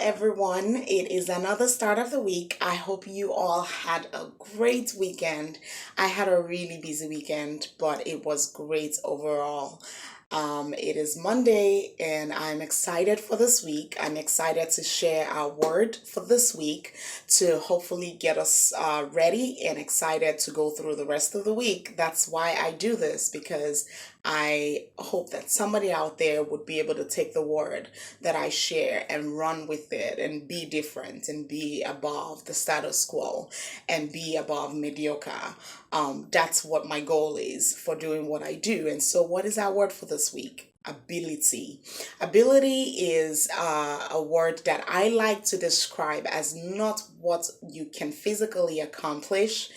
everyone. It is another start of the week. I hope you all had a great weekend. I had a really busy weekend, but it was great overall. It is Monday, and I'm excited for this week. I'm excited to share our word for this week to hopefully get us ready and excited to go through the rest of the week. That's why I do this, because I hope that somebody out there would be able to take the word that I share and run with it and be different and be above the status quo and be above mediocre. That's what my goal is for doing what I do. And so, what is our word for this week? Ability. Ability is a word that I like to describe as not what you can physically accomplish,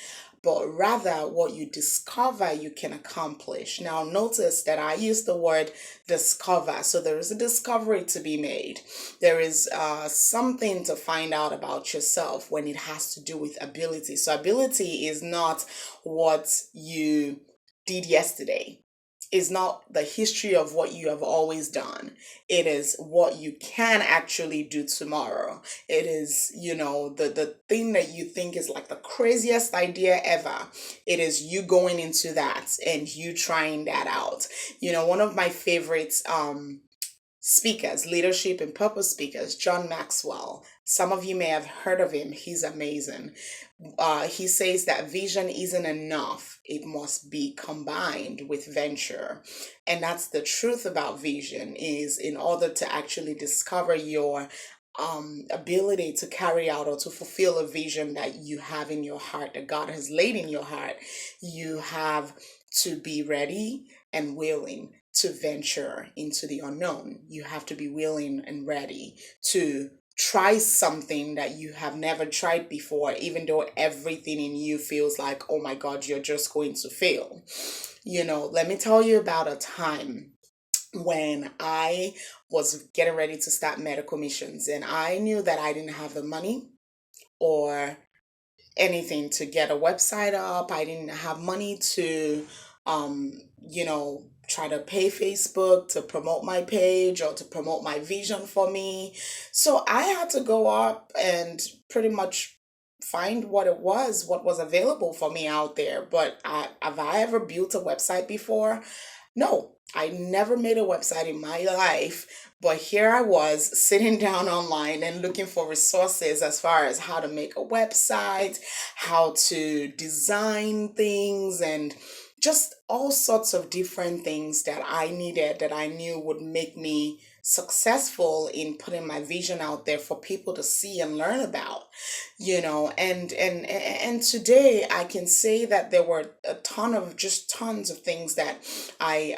but rather what you discover you can accomplish. Now, notice that I use the word discover. So there is a discovery to be made. There is something to find out about yourself when it has to do with ability. So, ability is not what you did yesterday. Is not the history of what you have always done. It is what you can actually do tomorrow. It is, the thing that you think is like the craziest idea ever. It is you going into that and you trying that out. One of my favorites speakers, leadership and purpose speakers, John Maxwell. Some of you may have heard of him. He's amazing. He says that vision isn't enough. It must be combined with venture. And that's the truth about vision, is in order to actually discover your ability to carry out or to fulfill a vision that you have in your heart, that God has laid in your heart, you have to be ready and willing to venture into the unknown. You have to be willing and ready to try something that you have never tried before, even though everything in you feels like, oh my God, you're just going to fail. Let me tell you about a time when I was getting ready to start medical missions, and I knew that I didn't have the money or anything to get a website up. I didn't have money to, try to pay Facebook to promote my page or to promote my vision for me. So I had to go up and pretty much find what was available for me out there. But have I ever built a website before? No, I never made a website in my life, but here I was sitting down online and looking for resources as far as how to make a website, how to design things, and just all sorts of different things that I needed, that I knew would make me successful in putting my vision out there for people to see and learn about. And today I can say that there were tons of things that I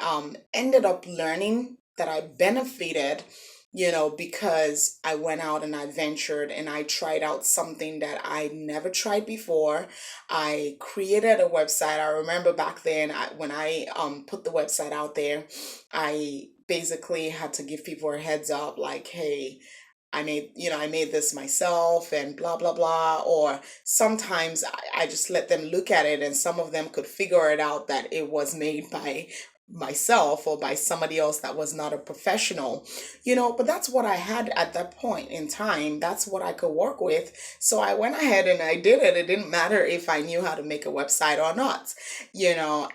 ended up learning, that I benefited, because I went out and I ventured and I tried out something that I never tried before. I created a website. I remember back then, when I put the website out there, I basically had to give people a heads up, like, hey, I made this myself and blah, blah, blah. Or sometimes I just let them look at it and some of them could figure it out that it was made by myself or by somebody else that was not a professional, but that's what I had at that point in time. That's what I could work with. So I went ahead and I did it. It didn't matter if I knew how to make a website or not,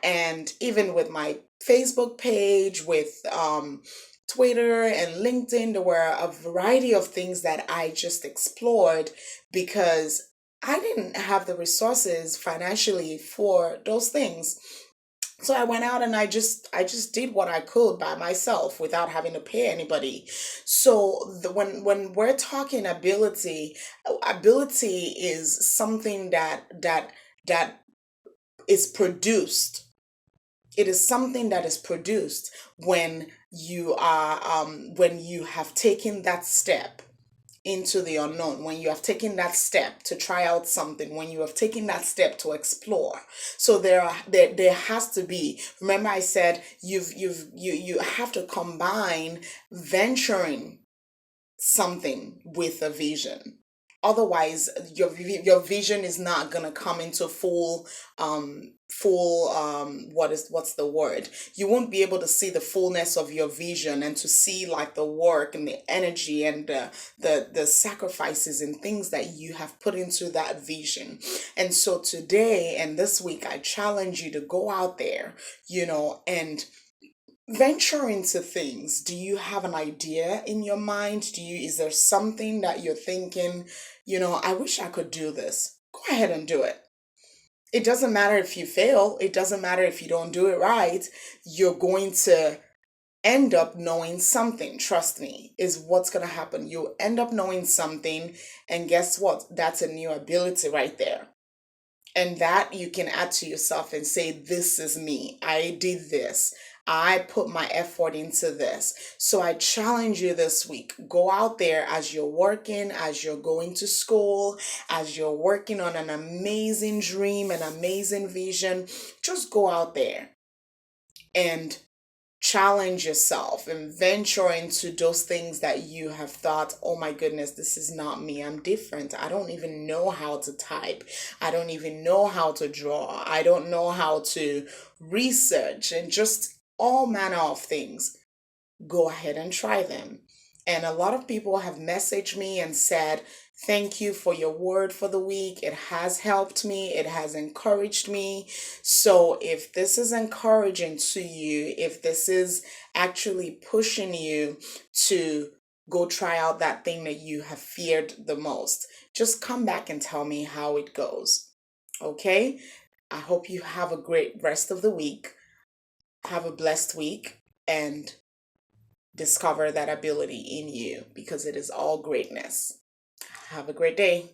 and even with my Facebook page, with Twitter and LinkedIn, there were a variety of things that I just explored because I didn't have the resources financially for those things. So I went out and I just did what I could by myself without having to pay anybody. So when we're talking ability, ability is something that is produced. It is something that is produced when when you have taken that step into the unknown, when you have taken that step to try out something, when you have taken that step to explore. So there has to be, remember I said, you have to combine venturing something with a vision. otherwise your vision is not gonna come into full what's the word, you won't be able to see the fullness of your vision and to see like the work and the energy and the sacrifices and things that you have put into that vision. And so today and this week I challenge you to go out there, and venture into things. Do you have an idea in your mind? Is there something that you're thinking, I wish I could do this? Go ahead and do it. It doesn't matter if you fail, it doesn't matter if you don't do it right. You're going to end up knowing something. Trust me, is what's going to happen. You'll end up knowing something, and guess what? That's a new ability right there. And that you can add to yourself and say, this is me. I did this. I put my effort into this. So I challenge you this week. Go out there as you're working, as you're going to school, as you're working on an amazing dream, an amazing vision. Just go out there and challenge yourself and venture into those things that you have thought, oh my goodness, this is not me. I'm different. I don't even know how to type. I don't even know how to draw. I don't know how to research, and just all manner of things. Go ahead and try them. And a lot of people have messaged me and said, thank you for your word for the week. It has helped me, it has encouraged me. So, if this is encouraging to you, if this is actually pushing you to go try out that thing that you have feared the most, just come back and tell me how it goes. Okay? I hope you have a great rest of the week. Have a blessed week and discover that ability in you, because it is all greatness. Have a great day.